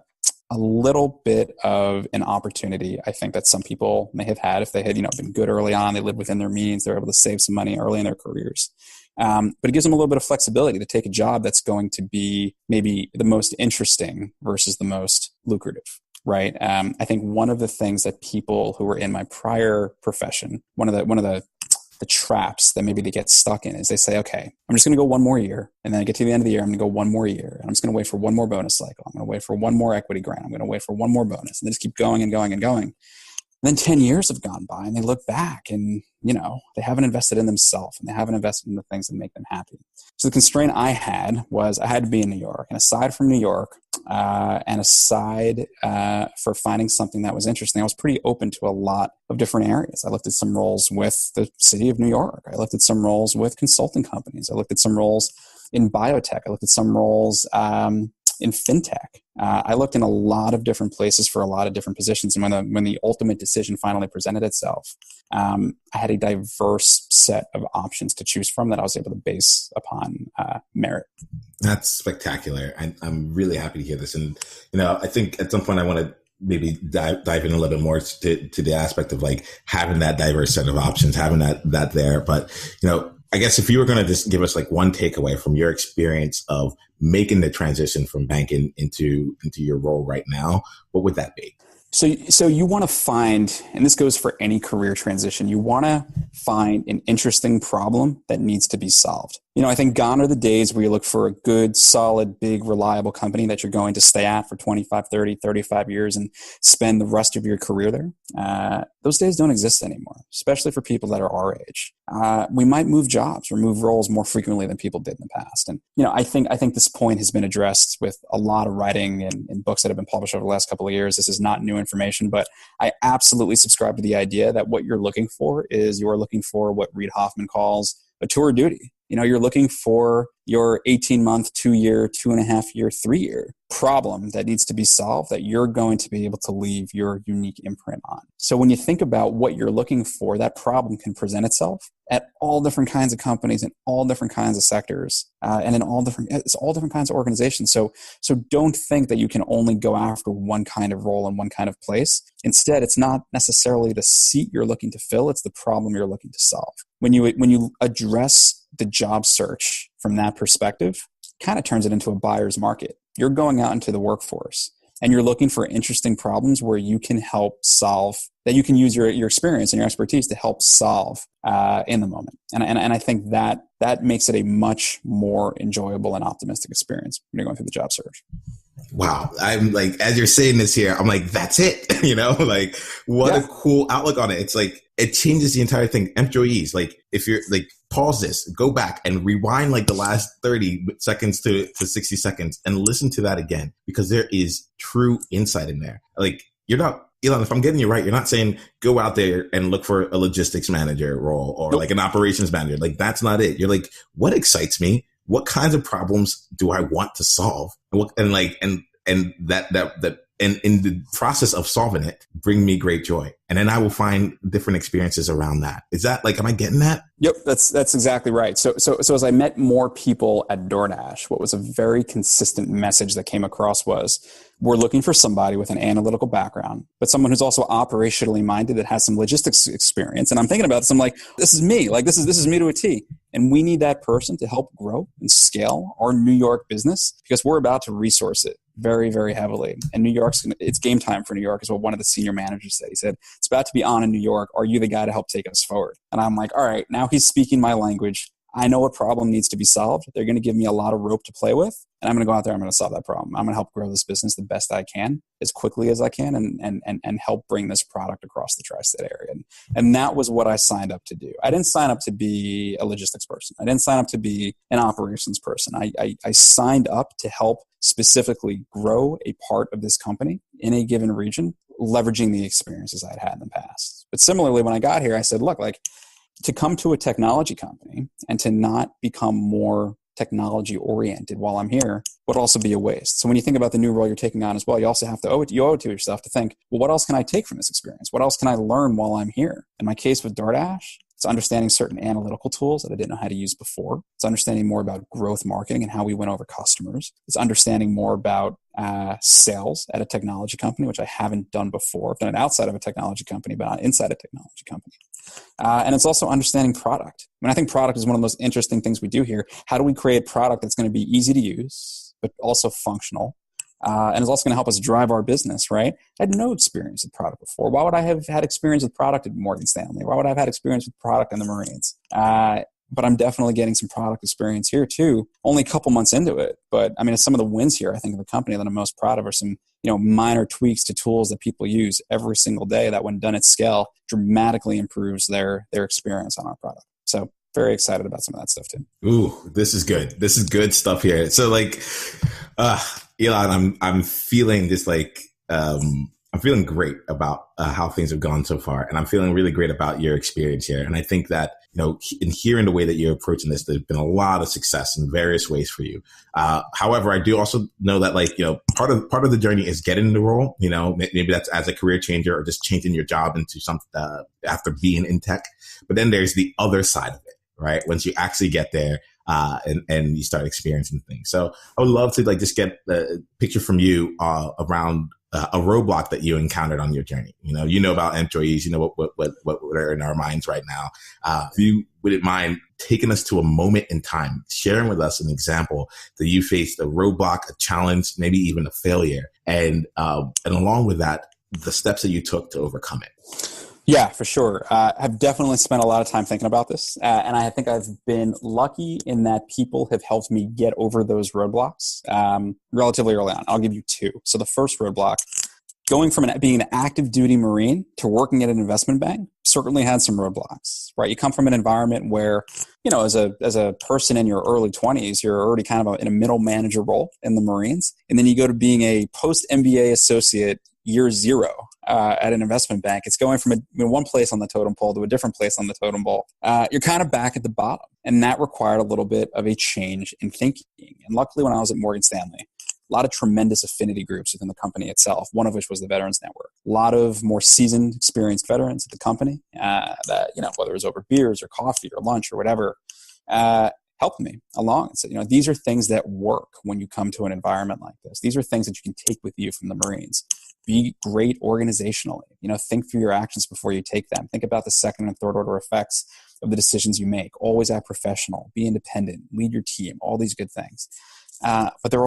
little bit of an opportunity, I think, that some people may have had if they had been good early on. They lived within their means. They're able to save some money early in their careers. But it gives them a little bit of flexibility to take a job that's going to be maybe the most interesting versus the most lucrative. Right. I think one of the things that people who were in my prior profession, one of the traps that maybe they get stuck in is they say, okay, I'm just going to go one more year. And then I get to the end of the year, I'm going to go one more year. And I'm just going to wait for one more bonus cycle. I'm going to wait for one more equity grant. I'm going to wait for one more bonus. And they just keep going and going and going. And then 10 years have gone by and they look back and, they haven't invested in themselves and they haven't invested in the things that make them happy. So the constraint I had was I had to be in New York. And aside from New York, and aside for finding something that was interesting, I was pretty open to a lot of different areas. I looked at some roles with the city of New York. I looked at some roles with consulting companies. I looked at some roles in biotech. I looked at some roles in fintech. I looked in a lot of different places for a lot of different positions. And when the ultimate decision finally presented itself, I had a diverse set of options to choose from that I was able to base upon merit. That's spectacular. I'm really happy to hear this. And, I think at some point I want to maybe dive in a little bit more to the aspect of like having that diverse set of options, having that there. But, I guess if you were going to just give us like one takeaway from your experience of making the transition from banking into your role right now, what would that be? So you want to find, and this goes for any career transition, you want to find an interesting problem that needs to be solved. I think gone are the days where you look for a good, solid, big, reliable company that you're going to stay at for 25, 30, 35 years and spend the rest of your career there. Those days don't exist anymore, especially for people that are our age. We might move jobs or move roles more frequently than people did in the past. And, I think this point has been addressed with a lot of writing and books that have been published over the last couple of years. This is not new information, but I absolutely subscribe to the idea that what you're looking for is you're looking for what Reid Hoffman calls a tour of duty. You're looking for your 18-month, 2-year, 2.5-year, 3-year problem that needs to be solved that you're going to be able to leave your unique imprint on. So when you think about what you're looking for, that problem can present itself at all different kinds of companies in all different kinds of sectors and in all different kinds of organizations. So don't think that you can only go after one kind of role in one kind of place. Instead, it's not necessarily the seat you're looking to fill, it's the problem you're looking to solve. When you address the job search from that perspective, kind of turns it into a buyer's market. You're going out into the workforce and you're looking for interesting problems where you can help solve, that you can use your experience and your expertise to help solve in the moment. And I think that makes it a much more enjoyable and optimistic experience when you're going through the job search. Wow. I'm like, as you're saying this here, I'm like, that's it. Like what a cool outlook on it. It's like, it changes the entire thing. Employees, like if you're like, pause this, go back and rewind like the last 30 seconds to 60 seconds and listen to that again, because there is true insight in there. Like Elan, if I'm getting you right, you're not saying go out there and look for a logistics manager role or like an operations manager. Like that's not it. You're like, what excites me? What kinds of problems do I want to solve? And that and in the process of solving it, bring me great joy. And then I will find different experiences around that. Is that like, am I getting that? Yep, that's exactly right. So as I met more people at DoorDash, what was a very consistent message that came across was, we're looking for somebody with an analytical background, but someone who's also operationally minded that has some logistics experience. And I'm thinking about this, I'm like, this is me. Like, this is me to a T. And we need that person to help grow and scale our New York business, because we're about to resource it very, very heavily. And it's game time for New York, is what one of the senior managers said. He said, it's about to be on in New York. Are you the guy to help take us forward? And I'm like, all right, now he's speaking my language. I know what problem needs to be solved. They're going to give me a lot of rope to play with, and I'm going to go out there. I'm going to solve that problem. I'm going to help grow this business the best I can, as quickly as I can, and help bring this product across the tri-state area. And that was what I signed up to do. I didn't sign up to be a logistics person. I didn't sign up to be an operations person. I signed up to help specifically grow a part of this company in a given region, leveraging the experiences I'd had in the past. But similarly, when I got here, I said, look, like, to come to a technology company and to not become more technology oriented while I'm here would also be a waste. So when you think about the new role you're taking on as well, you also have to owe it to yourself to think, well, what else can I take from this experience? What else can I learn while I'm here? In my case with DoorDash, it's understanding certain analytical tools that I didn't know how to use before. It's understanding more about growth marketing and how we win over customers. It's understanding more about sales at a technology company, which I haven't done before. I've done it outside of a technology company, but not inside a technology company. And it's also understanding product. I mean, I think product is one of the most interesting things we do here. How do we create product that's going to be easy to use, but also functional? And it's also going to help us drive our business, right? I had no experience with product before. Why would I have had experience with product at Morgan Stanley? Why would I have had experience with product in the Marines? But I'm definitely getting some product experience here too. Only a couple months into it. But I mean, some of the wins here, I think, of the company that I'm most proud of are some, minor tweaks to tools that people use every single day that, when done at scale, dramatically improves their experience on our product. So very excited about some of that stuff too. Ooh, this is good. This is good stuff here. So like, Elan, I'm feeling this I'm feeling great about how things have gone so far. And I'm feeling really great about your experience here. And I think that, in hearing the way that you're approaching this, there's been a lot of success in various ways for you. However, I do also know that part of the journey is getting the role, maybe that's as a career changer or just changing your job into something after being in tech. But then there's the other side of it, right? Once you actually get there, and you start experiencing things. So I would love to just get the picture from you around a roadblock that you encountered on your journey. About employees, what are in our minds right now. If you wouldn't mind taking us to a moment in time, sharing with us an example that you faced a roadblock, a challenge, maybe even a failure, and along with that, the steps that you took to overcome it. Yeah, for sure. I've definitely spent a lot of time thinking about this. And I think I've been lucky in that people have helped me get over those roadblocks relatively early on. I'll give you two. So the first roadblock, going from being an active duty Marine to working at an investment bank, certainly had some roadblocks, right? You come from an environment where, as a person in your early 20s, you're already kind of in a middle manager role in the Marines. And then you go to being a post-MBA associate year zero at an investment bank. It's going from one place on the totem pole to a different place on the totem pole. You're kind of back at the bottom. And that required a little bit of a change in thinking. And luckily, when I was at Morgan Stanley, a lot of tremendous affinity groups within the company itself, one of which was the Veterans Network. A lot of more seasoned, experienced veterans at the company that, whether it was over beers or coffee or lunch or whatever, helped me along and said, these are things that work when you come to an environment like this. These are things that you can take with you from the Marines. Be great organizationally. Think through your actions before you take them. Think about the second and third order effects of the decisions you make. Always act professional. Be independent. Lead your team. All these good things. But there are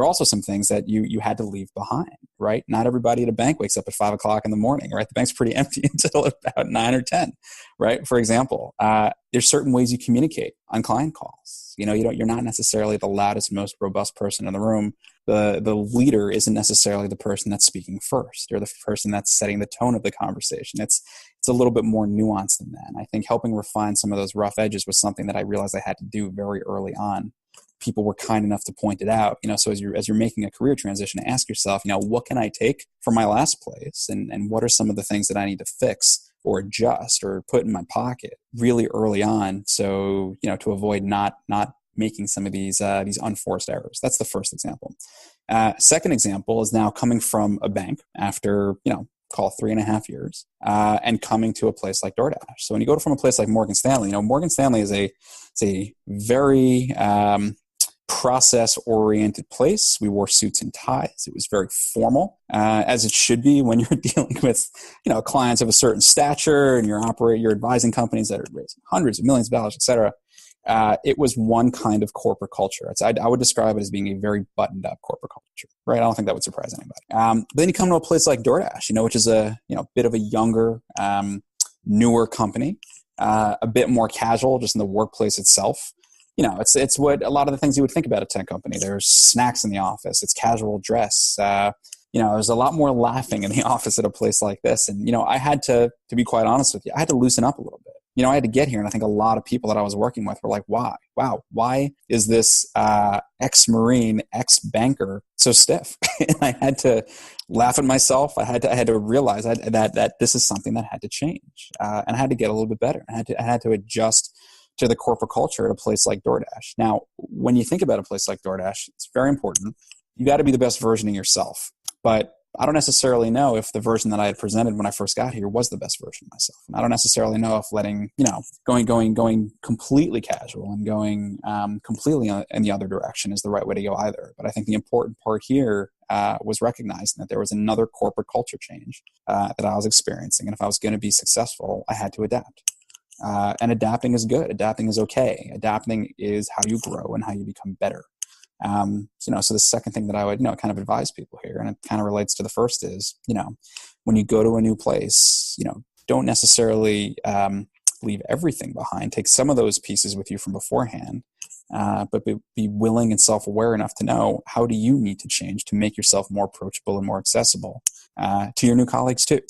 also some things that you had to leave behind, right? Not everybody at a bank wakes up at 5 o'clock in the morning, right? The bank's pretty empty until about 9 or 10, right? For example, there's certain ways you communicate on client calls. You're not necessarily the loudest, most robust person in the room. The leader isn't necessarily the person that's speaking first or the person that's setting the tone of the conversation. It's a little bit more nuanced than that. And I think helping refine some of those rough edges was something that I realized I had to do very early on. People were kind enough to point it out. So as you're making a career transition, ask yourself, what can I take from my last place, and what are some of the things that I need to fix or adjust or put in my pocket really early on, so to avoid not making some of these unforced errors. That's the first example. Second example is now coming from a bank after, call it 3.5 years, and coming to a place like DoorDash. So when you go from a place like Morgan Stanley, Morgan Stanley is a very process-oriented place. We wore suits and ties. It was very formal, as it should be when you're dealing with, clients of a certain stature and you're advising companies that are raising hundreds of millions of dollars, et cetera. It was one kind of corporate culture. I would describe it as being a very buttoned-up corporate culture, right? I don't think that would surprise anybody. But then you come to a place like DoorDash, which is a bit of a younger, newer company, a bit more casual, just in the workplace itself. It's what a lot of the things you would think about a tech company. There's snacks in the office. It's casual dress. There's a lot more laughing in the office at a place like this. And, I had to be quite honest with you, I had to loosen up a little bit. I had to get here, and I think a lot of people that I was working with were like, why is this ex-Marine, ex-banker so stiff? And I had to laugh at myself. I had to realize that this is something that had to change, and I had to get a little bit better. I had to adjust to the corporate culture at a place like DoorDash. Now, when you think about a place like DoorDash, it's very important. You got to be the best version of yourself. But I don't necessarily know if the version that I had presented when I first got here was the best version of myself. And I don't necessarily know if letting, going completely casual and going completely in the other direction is the right way to go either. But I think the important part here was recognizing that there was another corporate culture change that I was experiencing. And if I was going to be successful, I had to adapt. And adapting is good. Adapting is okay. Adapting is how you grow and how you become better. So the second thing that I would, kind of advise people here, and it kind of relates to the first is, when you go to a new place, don't necessarily leave everything behind. Take some of those pieces with you from beforehand, but be willing and self-aware enough to know, how do you need to change to make yourself more approachable and more accessible to your new colleagues too.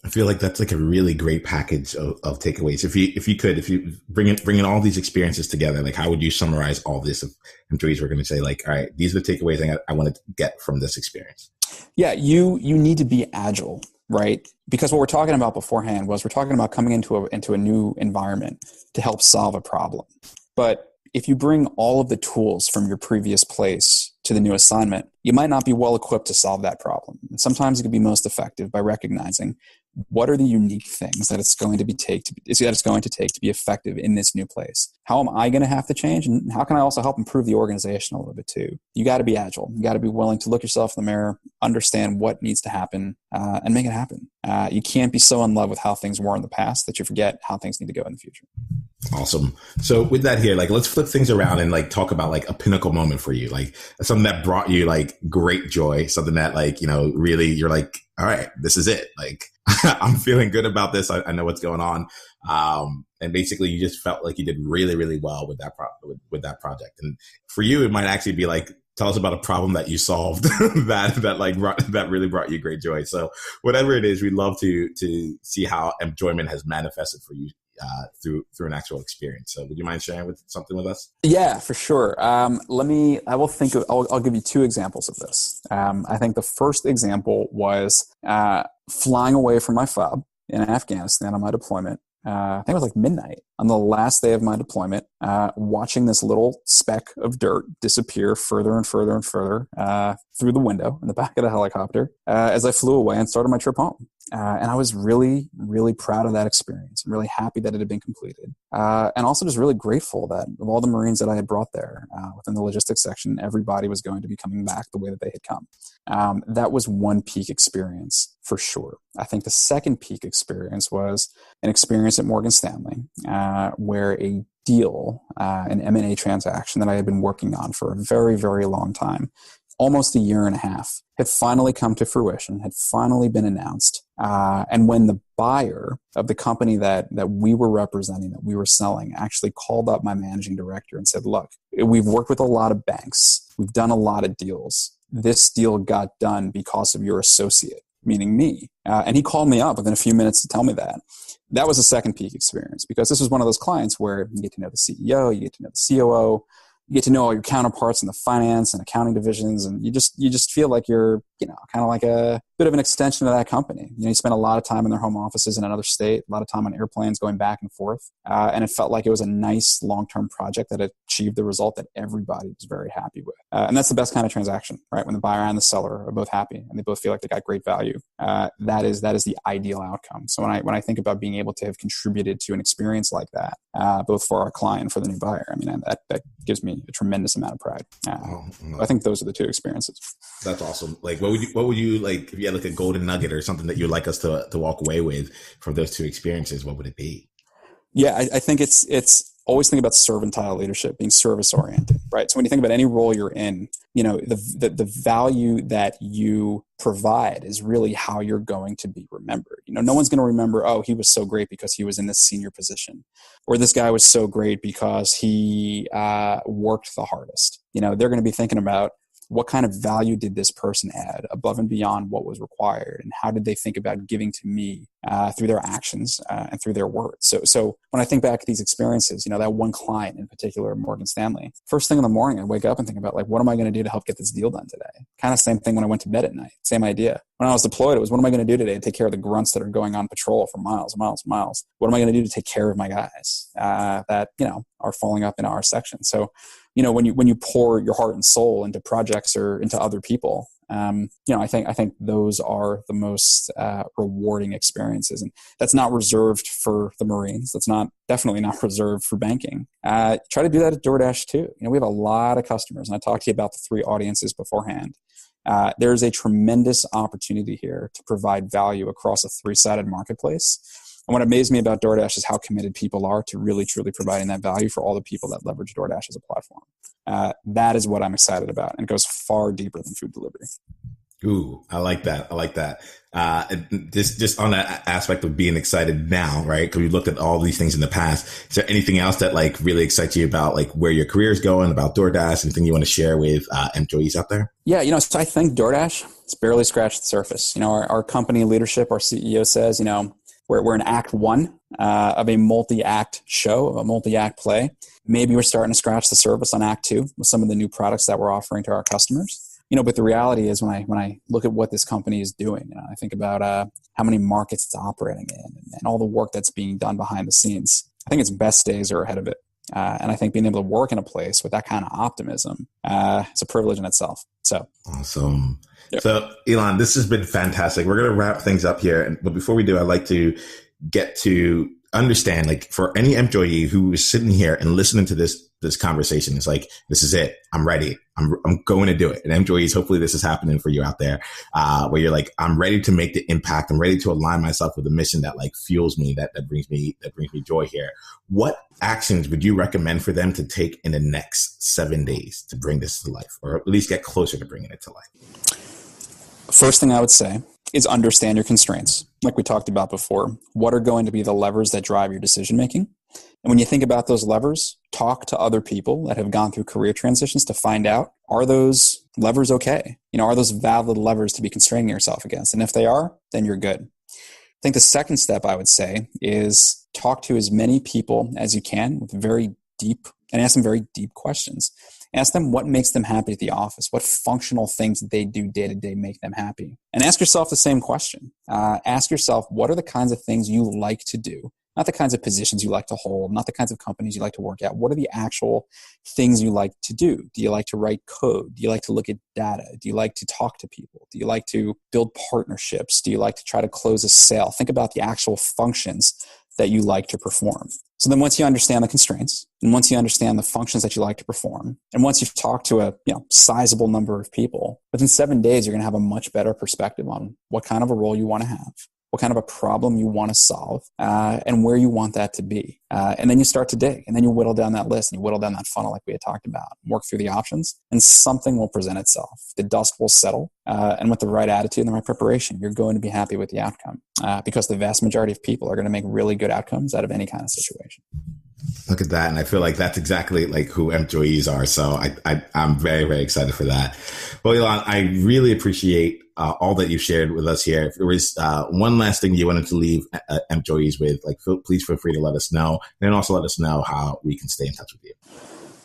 I feel like that's like a really great package of takeaways. If you bring in all these experiences together, like how would you summarize all this? If employees were going to say like, all right, these are the takeaways I want to get from this experience. Yeah. You need to be agile, right? Because what we're talking about beforehand was we're talking about coming into a new environment to help solve a problem. But if you bring all of the tools from your previous place to the new assignment, you might not be well equipped to solve that problem. And sometimes it can be most effective by recognizing what are the unique things that it's going to take to be effective in this new place. How am I going to have to change? And how can I also help improve the organization a little bit too? You got to be agile. You got to be willing to look yourself in the mirror, understand what needs to happen, and make it happen. You can't be so in love with how things were in the past that you forget how things need to go in the future. Awesome. So with that here, like, let's flip things around and like talk about like a pinnacle moment for you, like something that brought you like great joy, something that like, really you're like, all right, this is it. Like, I'm feeling good about this. I know what's going on. And basically you just felt like you did really, really well with that with that project. And for you, it might actually be like, tell us about a problem that you solved that really brought you great joy. So whatever it is, we'd love to see how enjoyment has manifested for you through an actual experience. So would you mind sharing something with us? Yeah, for sure. I'll give you two examples of this. I think the first example was flying away from my fob in Afghanistan on my deployment. I think it was like midnight on the last day of my deployment, watching this little speck of dirt disappear further and further and further through the window in the back of the helicopter as I flew away and started my trip home. And I was really, really proud of that experience and really happy that it had been completed. And also just really grateful that of all the Marines that I had brought there within the logistics section, everybody was going to be coming back the way that they had come. That was one peak experience for sure. I think the second peak experience was an experience at Morgan Stanley where a deal, an M&A transaction that I had been working on for a very, very long time, almost a year and a half, had finally come to fruition, had finally been announced. And when the buyer of the company that we were representing, that we were selling, actually called up my managing director and said, look, we've worked with a lot of banks. We've done a lot of deals. This deal got done because of your associate, meaning me. And he called me up within a few minutes to tell me that. That was a second peak experience because this was one of those clients where you get to know the CEO, you get to know the COO, you get to know all your counterparts in the finance and accounting divisions, and you just feel like you're kind of like a bit of an extension of that company. You spend a lot of time in their home offices in another state, a lot of time on airplanes going back and forth. And it felt like it was a nice long-term project that achieved the result that everybody was very happy with. And that's the best kind of transaction, right? When the buyer and the seller are both happy and they both feel like they got great value. That is the ideal outcome. So when I think about being able to have contributed to an experience like that, both for our client and for the new buyer, that gives me a tremendous amount of pride. I think those are the two experiences. That's awesome. Like, what would you like if you had like a golden nugget or something that you'd like us to walk away with from those two experiences? What would it be? Yeah, I think it's always think about servantile leadership, being service oriented, right? So when you think about any role you're in, the value that you provide is really how you're going to be remembered. No one's going to remember, oh, he was so great because he was in this senior position, or this guy was so great because he worked the hardest. They're going to be thinking about, what kind of value did this person add above and beyond what was required? And how did they think about giving to me through their actions and through their words? So when I think back to these experiences, that one client in particular, Morgan Stanley, first thing in the morning, I wake up and think about, like, what am I going to do to help get this deal done today? Kind of same thing when I went to bed at night. Same idea. When I was deployed, it was, what am I going to do today to take care of the grunts that are going on patrol for miles and miles and miles? What am I going to do to take care of my guys that, are falling up in our section? So, when you pour your heart and soul into projects or into other people, I think those are the most rewarding experiences, and that's not reserved for the Marines. That's definitely not reserved for banking. Try to do that at DoorDash too. We have a lot of customers, and I talked to you about the three audiences beforehand. There's a tremendous opportunity here to provide value across a three-sided marketplace. And what amazed me about DoorDash is how committed people are to really, truly providing that value for all the people that leverage DoorDash as a platform. That is what I'm excited about, and it goes far deeper than food delivery. Ooh, I like that. Just on that aspect of being excited now, right? Because we looked at all these things in the past. Is there anything else that like really excites you about like where your career is going, about DoorDash? Anything you want to share with employees out there? Yeah, so I think DoorDash has barely scratched the surface. Our company leadership, our CEO says, we're in act one of a multi-act show, of a multi-act play. Maybe we're starting to scratch the surface on act two with some of the new products that we're offering to our customers. But the reality is when I look at what this company is doing, I think about how many markets it's operating in and all the work that's being done behind the scenes. I think its best days are ahead of it. And I think being able to work in a place with that kind of optimism is a privilege in itself. So awesome. Yep. So Elan, this has been fantastic. We're going to wrap things up here. But before we do, I'd like to get to understand, like, for any employee who is sitting here and listening to this conversation, it's like, this is it. I'm ready. I'm going to do it. And employees, hopefully this is happening for you out there, where you're like, I'm ready to make the impact. I'm ready to align myself with a mission that like fuels me, that brings me joy here. What actions would you recommend for them to take in the next 7 days to bring this to life, or at least get closer to bringing it to life? First thing I would say is understand your constraints. Like we talked about before, what are going to be the levers that drive your decision making? And when you think about those levers, talk to other people that have gone through career transitions to find out, are those levers okay? Are those valid levers to be constraining yourself against? And if they are, then you're good. I think the second step I would say is talk to as many people as you can with ask them very deep questions. Ask them what makes them happy at the office. What functional things that they do day to day make them happy? And ask yourself the same question. Ask yourself, what are the kinds of things you like to do? Not the kinds of positions you like to hold, not the kinds of companies you like to work at. What are the actual things you like to do? Do you like to write code? Do you like to look at data? Do you like to talk to people? Do you like to build partnerships? Do you like to try to close a sale? Think about the actual functions that you like to perform. So then once you understand the constraints, and once you understand the functions that you like to perform, and once you've talked to a sizable number of people, within 7 days, you're going to have a much better perspective on what kind of a role you want to have, what kind of a problem you want to solve, and where you want that to be. And then you start to dig, and then you whittle down that list, and you whittle down that funnel like we had talked about, work through the options, and something will present itself. The dust will settle, and with the right attitude and the right preparation, you're going to be happy with the outcome, because the vast majority of people are going to make really good outcomes out of any kind of situation. Look at that. And I feel like that's exactly like who employees are. So I'm very, very excited for that. Well, Elan, I really appreciate all that you shared with us here. If there was one last thing you wanted to leave employees with, like, please feel free to let us know, and then also let us know how we can stay in touch with you.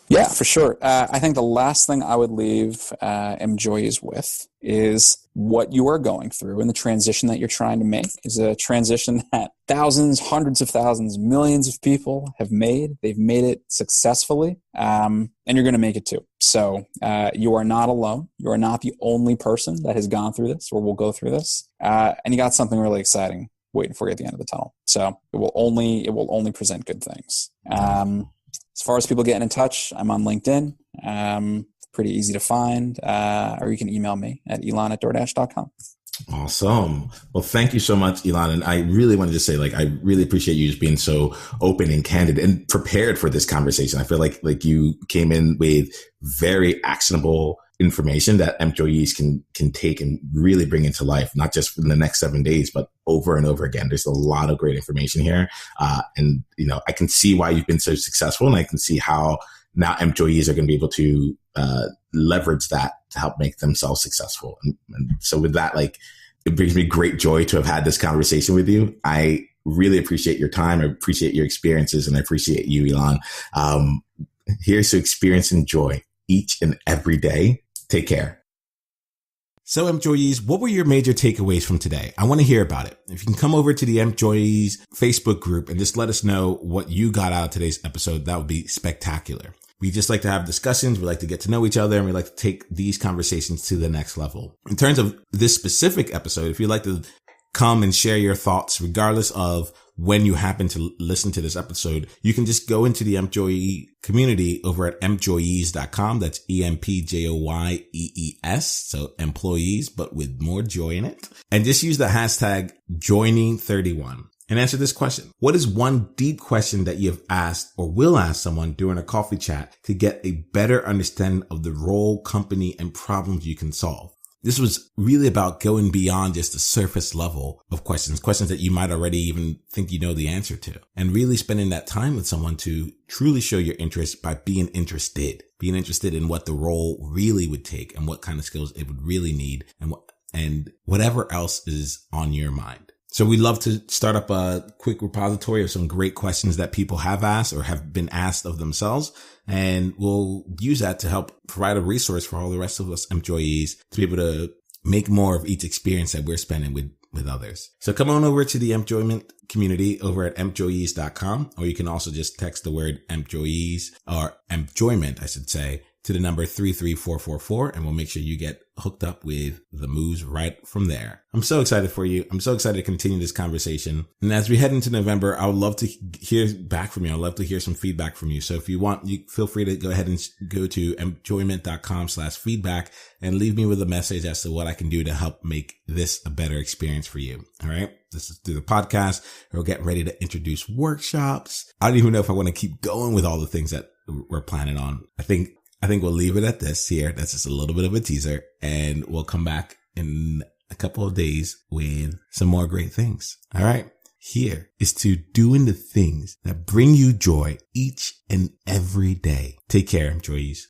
Yeah, for sure. I think the last thing I would leave employees with is what you are going through and the transition that you're trying to make is a transition that thousands, hundreds of thousands, millions of people have made. They've made it successfully, and you're going to make it too. So you are not alone. You are not the only person that has gone through this or will go through this, and you got something really exciting waiting for you at the end of the tunnel. So it will only present good things. As far as people getting in touch, I'm on LinkedIn. Pretty easy to find. Or you can email me at elan@doordash.com. Awesome. Well, thank you so much, Elan. And I really wanted to say, I really appreciate you just being so open and candid and prepared for this conversation. I feel like you came in with very actionable information that employees can take and really bring into life, not just in the next 7 days, but over and over again. There's a lot of great information here. And I can see why you've been so successful, and I can see how now employees are going to be able to leverage that to help make themselves successful. And so with that, it brings me great joy to have had this conversation with you. I really appreciate your time. I appreciate your experiences, and I appreciate you, Elan. Here's to experience and joy each and every day. Take care. So employees, what were your major takeaways from today? I want to hear about it. If you can come over to the employees Facebook group and just let us know what you got out of today's episode, that would be spectacular. We just like to have discussions. We like to get to know each other, and we like to take these conversations to the next level. In terms of this specific episode, if you'd like to come and share your thoughts, regardless of when you happen to listen to this episode, you can just go into the employee community over at employees.com. That's EMPJOYEES. So employees, but with more joy in it. And just use the hashtag joining31 and answer this question. What is one deep question that you have asked or will ask someone during a coffee chat to get a better understanding of the role, company, and problems you can solve? This was really about going beyond just the surface level of questions that you might already even think you know the answer to, and really spending that time with someone to truly show your interest by being interested in what the role really would take and what kind of skills it would really need and whatever else is on your mind. So we'd love to start up a quick repository of some great questions that people have asked or have been asked of themselves. And we'll use that to help provide a resource for all the rest of us employees to be able to make more of each experience that we're spending with others. So come on over to the employment community over at employees.com, or you can also just text the word employees or employment, I should say, to the number 33444, and we'll make sure you get hooked up with the moves right from there. I'm so excited for you. I'm so excited to continue this conversation. And as we head into November, I would love to hear back from you. I'd love to hear some feedback from you. So if you want, you feel free to go ahead and go to enjoyment.com/feedback and leave me with a message as to what I can do to help make this a better experience for you. All right. This is through the podcast. We'll get ready to introduce workshops. I don't even know if I want to keep going with all the things that we're planning on. I think we'll leave it at this here. That's just a little bit of a teaser, and we'll come back in a couple of days with some more great things. All right. Here is to doing the things that bring you joy each and every day. Take care, employees.